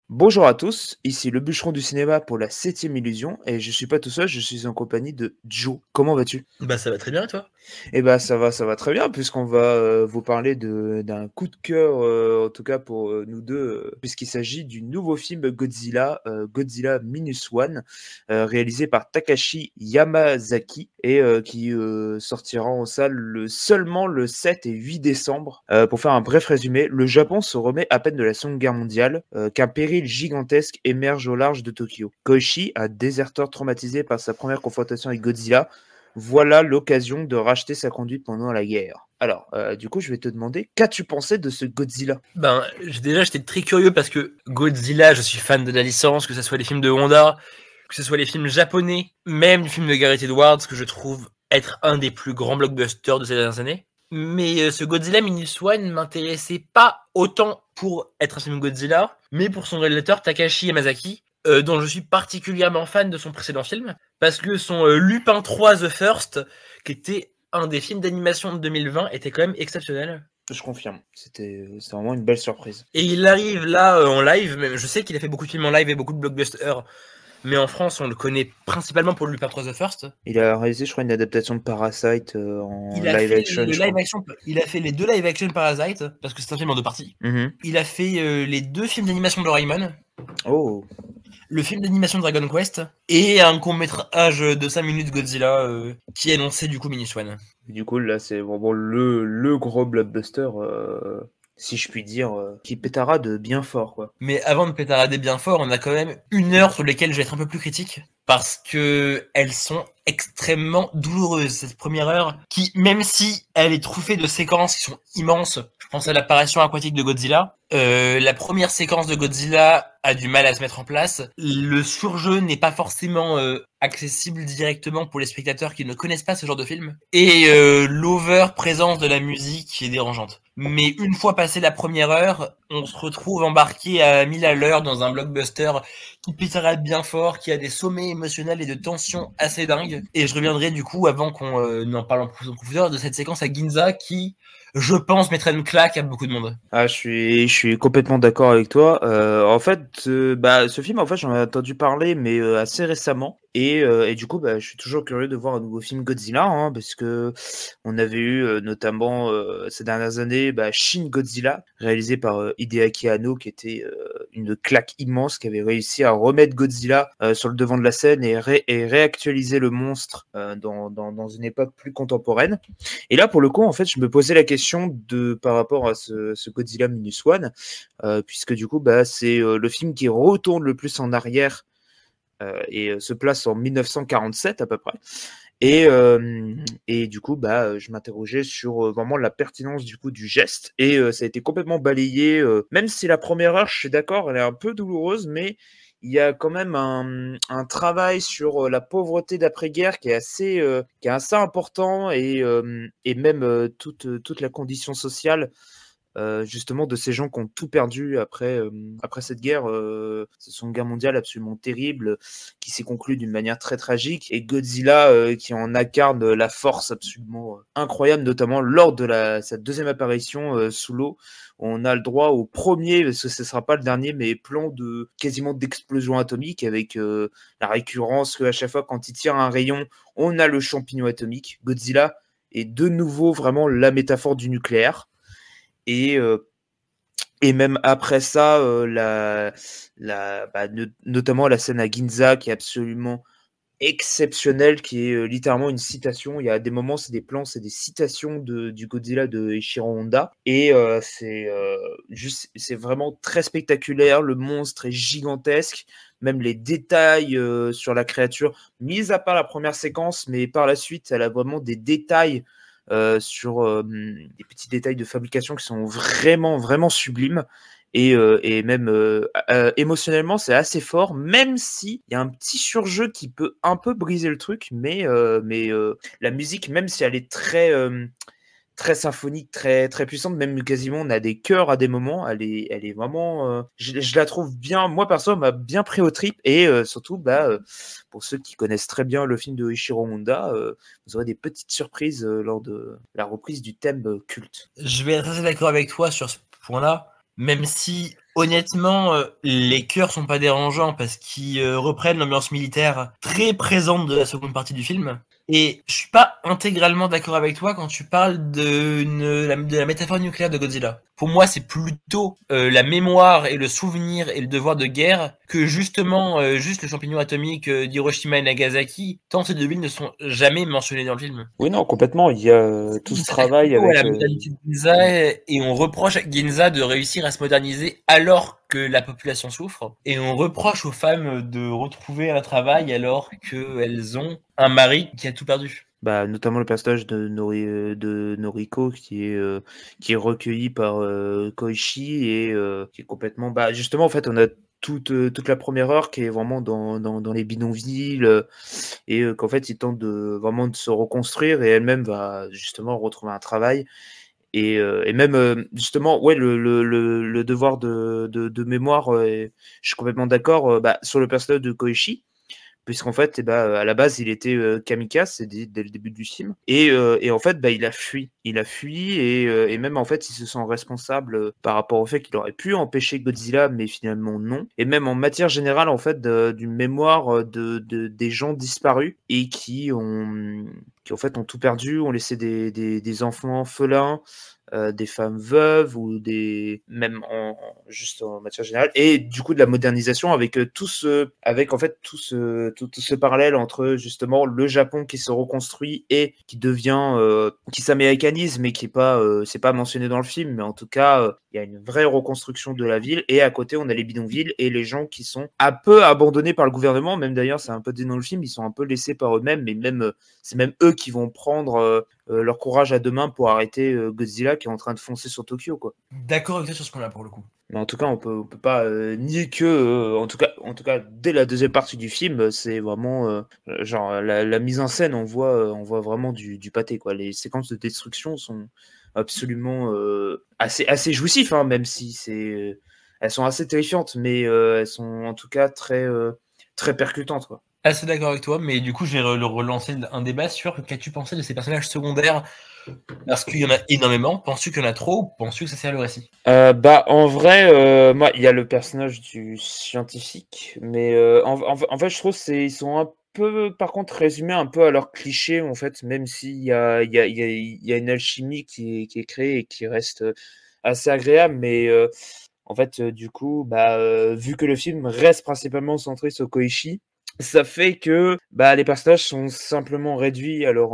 Bonjour à tous, ici le bûcheron du cinéma pour la 7e illusion et je suis pas tout seul, je suis en compagnie de Joe. Comment vas-tu? Bah ça va très bien et toi? Eh ben ça va très bien puisqu'on va vous parler d'un coup de cœur, en tout cas pour nous deux, puisqu'il s'agit du nouveau film Godzilla, Godzilla Minus One, réalisé par Takashi Yamazaki et qui sortira en salle seulement le 7 et 8 décembre. Pour faire un bref résumé, le Japon se remet à peine de la Seconde Guerre mondiale, qu'un péril gigantesque émerge au large de Tokyo. Koichi, un déserteur traumatisé par sa première confrontation avec Godzilla, voilà l'occasion de racheter sa conduite pendant la guerre. Alors, du coup, je vais te demander, qu'as-tu pensé de ce Godzilla? J'étais très curieux parce que Godzilla, je suis fan de la licence, que ce soit les films de Honda, que ce soit les films japonais, même du film de Gareth Edwards, que je trouve être un des plus grands blockbusters de ces dernières années. Mais ce Godzilla Minus One m'intéressait pas autant pour être un film Godzilla, mais pour son réalisateur Takashi Yamazaki, dont je suis particulièrement fan de son précédent film, parce que son Lupin 3 The First, qui était un des films d'animation de 2020, était quand même exceptionnel. Je confirme, c'était vraiment une belle surprise. Et il arrive là en live, même je sais qu'il a fait beaucoup de films en live et beaucoup de blockbusters, mais en France on le connaît principalement pour Lupin 3 The First. Il a réalisé, je crois, une adaptation de Parasite en Il a live fait action, le je live crois. action, il a fait les deux live action Parasite, parce que c'est un film en deux parties. Mhm. Il a fait les deux films d'animation de Doraemon, Oh, le film d'animation de Dragon Quest, et un court-métrage de 5 minutes Godzilla, qui est annoncé du coup Minus One. du coup, là, c'est vraiment le gros blockbuster, si je puis dire, qui pétara de bien fort, quoi. Mais avant de pétarader bien fort, on a quand même une heure sur lesquelles je vais être un peu plus critique, parce que elles sont extrêmement douloureuses, cette première heure, qui, même si elle est truffée de séquences qui sont immenses, je pense à l'apparition aquatique de Godzilla, la première séquence de Godzilla a du mal à se mettre en place, le surjeu n'est pas forcément accessible directement pour les spectateurs qui ne connaissent pas ce genre de film, et l'over présence de la musique qui est dérangeante. Mais une fois passé la première heure, on se retrouve embarqué à 1000 à l'heure dans un blockbuster qui pétarade bien fort, qui a des sommets émotionnels et de tensions assez dingues. Et je reviendrai du coup, avant qu'on en parle en profondeur, de cette séquence à Ginza qui, je pense, mettrait une claque à beaucoup de monde. Ah, je suis complètement d'accord avec toi. En fait, ce film, en fait, j'en ai entendu parler, mais assez récemment. Et du coup, je suis toujours curieux de voir un nouveau film Godzilla, hein, parce que on avait eu notamment ces dernières années Shin Godzilla, réalisé par Hideaki Anno, qui était une claque immense, qui avait réussi à remettre Godzilla sur le devant de la scène et réactualiser le monstre dans une époque plus contemporaine. Et là, pour le coup, en fait, je me posais la question par rapport à ce Godzilla Minus One, puisque du coup, c'est le film qui retourne le plus en arrière et se place en 1947 à peu près. Et du coup, je m'interrogeais sur vraiment la pertinence du coup du geste. Et ça a été complètement balayé. Même si la première heure, je suis d'accord, elle est un peu douloureuse, mais il y a quand même un travail sur la pauvreté d'après-guerre qui est assez important et même toute la condition sociale justement de ces gens qui ont tout perdu après cette guerre, cette Seconde Guerre mondiale absolument terrible, qui s'est conclue d'une manière très tragique, et Godzilla qui en incarne la force absolument incroyable, notamment lors de sa deuxième apparition sous l'eau. On a le droit au premier, parce que ce ne sera pas le dernier, mais plan de quasiment d'explosion atomique avec la récurrence qu'à chaque fois quand il tire un rayon, on a le champignon atomique. Godzilla est de nouveau vraiment la métaphore du nucléaire. Et, euh, et même après ça, notamment la scène à Ginza qui est absolument exceptionnelle, qui est littéralement une citation. Il y a des moments, c'est des plans, c'est des citations du Godzilla de Eiichiro Honda. Et c'est vraiment très spectaculaire. Le monstre est gigantesque. Même les détails sur la créature, mis à part la première séquence, mais par la suite, elle a vraiment des détails sur des petits détails de fabrication qui sont vraiment, vraiment sublimes. Et même émotionnellement, c'est assez fort, même si il y a un petit surjeu qui peut un peu briser le truc, mais la musique, même si elle est très symphonique, très, très puissante, même quasiment on a des chœurs à des moments, elle est vraiment, je la trouve bien, moi perso, elle m'a bien pris au trip, et surtout, pour ceux qui connaissent très bien le film de Eiichiro Honda, vous aurez des petites surprises lors de la reprise du thème culte. Je vais être assez d'accord avec toi sur ce point-là, même si Honnêtement, les chœurs sont pas dérangeants parce qu'ils reprennent l'ambiance militaire très présente de la seconde partie du film. Et je suis pas intégralement d'accord avec toi quand tu parles de la métaphore nucléaire de Godzilla. Pour moi, c'est plutôt la mémoire et le souvenir et le devoir de guerre que justement juste le champignon atomique d'Hiroshima et Nagasaki. Tant ces deux villes ne sont jamais mentionnées dans le film. Oui, non, complètement. Il y a tout ce travail Plutôt à avec. la modernité de Ginza et on reproche à Ginza de réussir à se moderniser alors que la population souffre et on reproche aux femmes de retrouver un travail alors qu'elles ont un mari qui a tout perdu. Bah, notamment le personnage de Noriko qui est recueilli par Koichi et qui est complètement. Bah, justement, en fait, on a toute la première heure qui est vraiment dans les bidonvilles et qu'en fait, il tente vraiment de se reconstruire et elle-même va justement retrouver un travail. Et même justement, ouais, le devoir de mémoire, je suis complètement d'accord bah, sur le personnage de Koichi. Puisqu'en fait, eh ben, à la base, il était kamikaze dès le début du film. Et en fait, bah, il a fui. Il a fui et même en fait, il se sent responsable par rapport au fait qu'il aurait pu empêcher Godzilla, mais finalement non. Et même en matière générale, en fait, d'une mémoire des gens disparus et qui en fait ont tout perdu, ont laissé des enfants orphelins, des femmes veuves ou même juste en matière générale et du coup de la modernisation avec avec en fait tout ce parallèle entre justement le Japon qui se reconstruit et qui devient qui s'américanise mais qui est pas c'est pas mentionné dans le film mais en tout cas il y a une vraie reconstruction de la ville et à côté on a les bidonvilles et les gens qui sont un peu abandonnés par le gouvernement, même d'ailleurs c'est un peu dit dans le film, ils sont un peu laissés par eux-mêmes mais même c'est même eux qui vont prendre leur courage à deux mains pour arrêter Godzilla qui est en train de foncer sur Tokyo, quoi. D'accord avec toi sur ce point-là pour le coup. Mais en tout cas, on peut pas nier que, en tout cas, dès la deuxième partie du film, c'est vraiment genre la mise en scène, on voit vraiment du pâté, quoi. Les séquences de destruction sont absolument assez jouissives, hein, même si elles sont assez terrifiantes, mais elles sont en tout cas très percutantes, quoi. Assez d'accord avec toi, mais du coup, je vais relancer un débat sur qu'as-tu pensé de ces personnages secondaires parce qu'il y en a énormément. Penses-tu qu'il y en a trop ou penses-tu que ça sert le récit? Bah, en vrai, moi, il y a le personnage du scientifique, mais en fait, je trouve ils sont un peu, par contre, résumés un peu à leur cliché, en fait, même s'il y a une alchimie qui est créée et qui reste assez agréable, mais en fait, du coup, bah, vu que le film reste principalement centré sur Koichi, ça fait que bah, les personnages sont simplement réduits à leur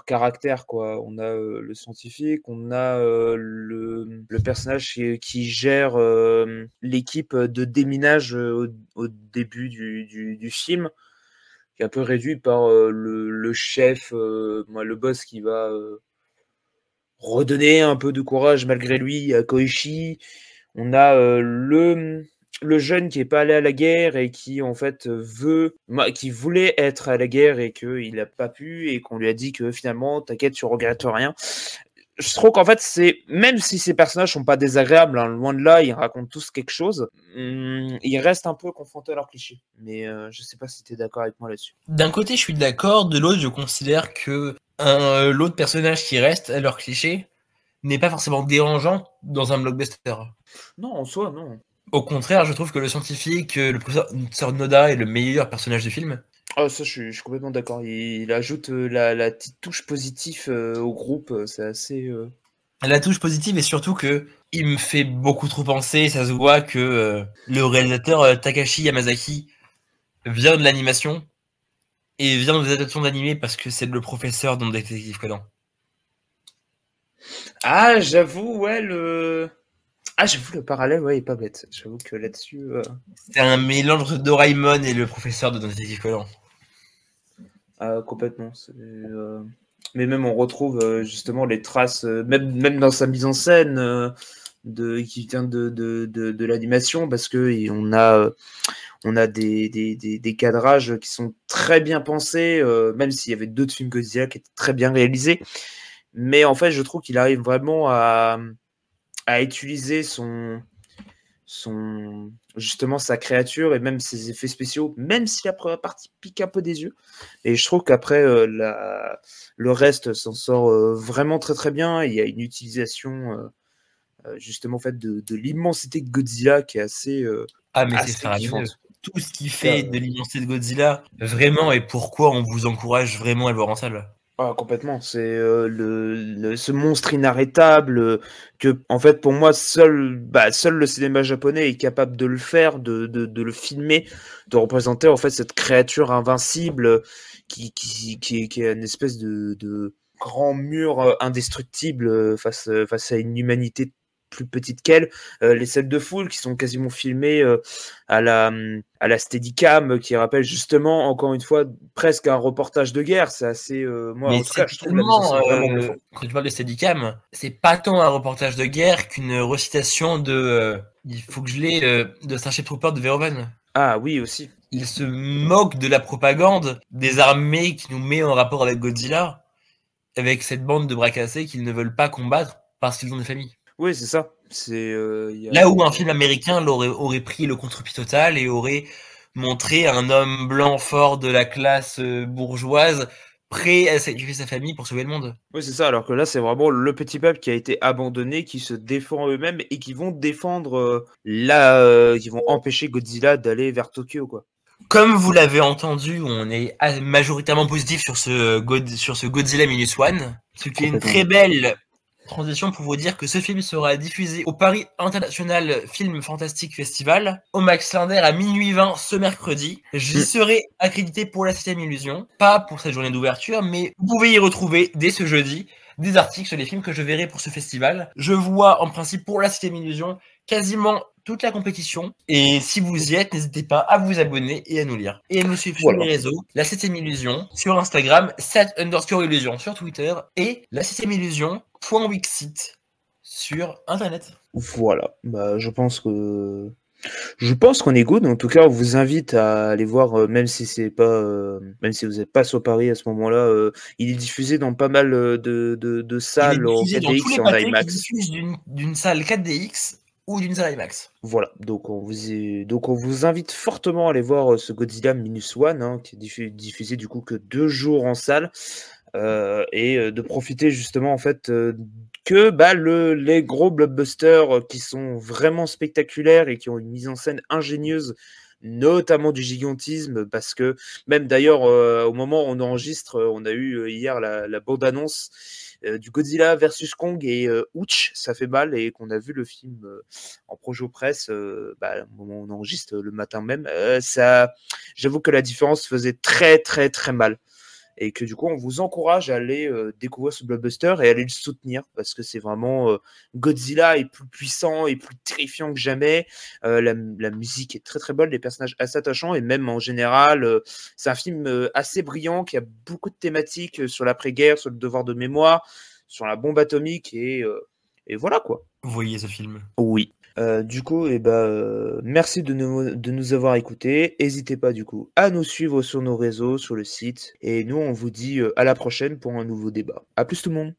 caractère, quoi. On a le scientifique, on a le personnage qui gère l'équipe de déminage au début du film, qui est un peu réduit par le chef, le boss qui va redonner un peu de courage malgré lui à Koichi. On a le jeune qui est pas allé à la guerre et qui en fait qui voulait être à la guerre et qu'il n'a pas pu et qu'on lui a dit que finalement t'inquiète tu regrettes rien. Je trouve qu'en fait même si ces personnages sont pas désagréables, hein, loin de là, ils racontent tous quelque chose. Ils restent un peu confrontés à leurs clichés. Mais je sais pas si tu es d'accord avec moi là-dessus. D'un côté, je suis d'accord, de l'autre, je considère que l'autre personnage qui reste à leur cliché n'est pas forcément dérangeant dans un blockbuster. Non, en soi, non. Au contraire, je trouve que le scientifique, le professeur Noda est le meilleur personnage du film. Ah, ça, je suis complètement d'accord. Il ajoute la petite touche positive au groupe. C'est assez. La touche positive est surtout que il me fait beaucoup trop penser, ça se voit que le réalisateur Takashi Yamazaki vient de l'animation et vient des adaptations d'animé parce que c'est le professeur dans Détective Conan. Ah, j'avoue, ouais, Ah, j'avoue, le parallèle, ouais, il est pas bête. J'avoue que là-dessus. C'est un mélange entre Doraemon et le professeur de Détective Conan. Complètement. Mais même, on retrouve justement les traces, même dans sa mise en scène, qui vient de l'animation, parce que on a des cadrages qui sont très bien pensés, même s'il y avait d'autres films Godzilla qui étaient très bien réalisés. Mais en fait, je trouve qu'il arrive vraiment à utiliser justement sa créature et même ses effets spéciaux, même si la première partie pique un peu des yeux. Et je trouve qu'après, le reste s'en sort vraiment très très bien. Il y a une utilisation justement en fait de l'immensité de Godzilla qui est mais c'est assez faramineux. kiffante. Tout ce qui fait de l'immensité de Godzilla, vraiment, et pourquoi on vous encourage vraiment à le voir en salle. Ah, complètement, c'est ce monstre inarrêtable que, en fait, pour moi, seul le cinéma japonais est capable de le faire, de le filmer, de représenter en fait cette créature invincible qui est une espèce de grand mur indestructible face à une humanité plus petite qu'elle. Les scènes de foule qui sont quasiment filmées à la Steadicam, qui rappelle justement, encore une fois, presque un reportage de guerre. C'est assez. Moi, Mais en tout cas, c'est je trouve la mise en scène vraiment bluffante. quand tu parles de Steadicam, c'est pas tant un reportage de guerre qu'une recitation de il faut que je l'ai de Starship Trooper de Verhoeven. Ah oui, aussi. Il se moque de la propagande des armées qui nous met en rapport avec Godzilla, avec cette bande de bras cassés qu'ils ne veulent pas combattre parce qu'ils ont des familles. Oui, c'est ça. Là où un film américain aurait pris le contre-pied total et aurait montré un homme blanc fort de la classe bourgeoise prêt à sacrifier sa famille pour sauver le monde. Oui, c'est ça. Alors que là, c'est vraiment le petit peuple qui a été abandonné, qui se défend eux-mêmes et qui vont défendre qui vont empêcher Godzilla d'aller vers Tokyo, quoi. Comme vous l'avez entendu, on est majoritairement positif sur ce Godzilla Minus One, ce qui est une très belle transition pour vous dire que ce film sera diffusé au Paris International Film Fantastique Festival au Max Linder à minuit 20 ce mercredi. J'y serai accrédité pour la 7ème illusion, pas pour cette journée d'ouverture, mais vous pouvez y retrouver dès ce jeudi des articles sur les films que je verrai pour ce festival. Je vois en principe pour la 7ème illusion quasiment toute la compétition. Et si vous y êtes, n'hésitez pas à vous abonner et à nous lire. Et à nous suivre sur les réseaux, la 7ème illusion sur Instagram, 7_illusion sur Twitter et la 7ème illusion.wixsite sur Internet. Voilà, je pense qu'on est good. En tout cas, on vous invite à aller voir, même si vous n'êtes pas sur Paris à ce moment-là, il est diffusé dans pas mal de salles en 4DX et en IMAX. Il diffuse d'une salle 4DX ou d'une salle IMAX. Voilà, donc on vous invite fortement à aller voir ce Godzilla Minus One, hein, qui est diffusé du coup que 2 jours en salle, et de profiter justement en fait que les gros blockbusters qui sont vraiment spectaculaires et qui ont une mise en scène ingénieuse, notamment du gigantisme, parce que même d'ailleurs au moment où on enregistre, on a eu hier la bande-annonce du Godzilla versus Kong et ouch, ça fait mal, et qu'on a vu le film en projo presse au moment où on enregistre le matin même, j'avoue que la différence faisait très très très mal. Et que du coup, on vous encourage à aller découvrir ce blockbuster et aller le soutenir parce que c'est vraiment Godzilla est plus puissant et plus terrifiant que jamais. La musique est très très bonne, les personnages assez attachants et même en général, c'est un film assez brillant qui a beaucoup de thématiques sur l'après-guerre, sur le devoir de mémoire, sur la bombe atomique et voilà quoi. Vous voyez ce film? Oui. Du coup, merci de nous avoir écoutés. N'hésitez pas du coup à nous suivre sur nos réseaux, sur le site. Et nous, on vous dit à la prochaine pour un nouveau débat. À plus tout le monde.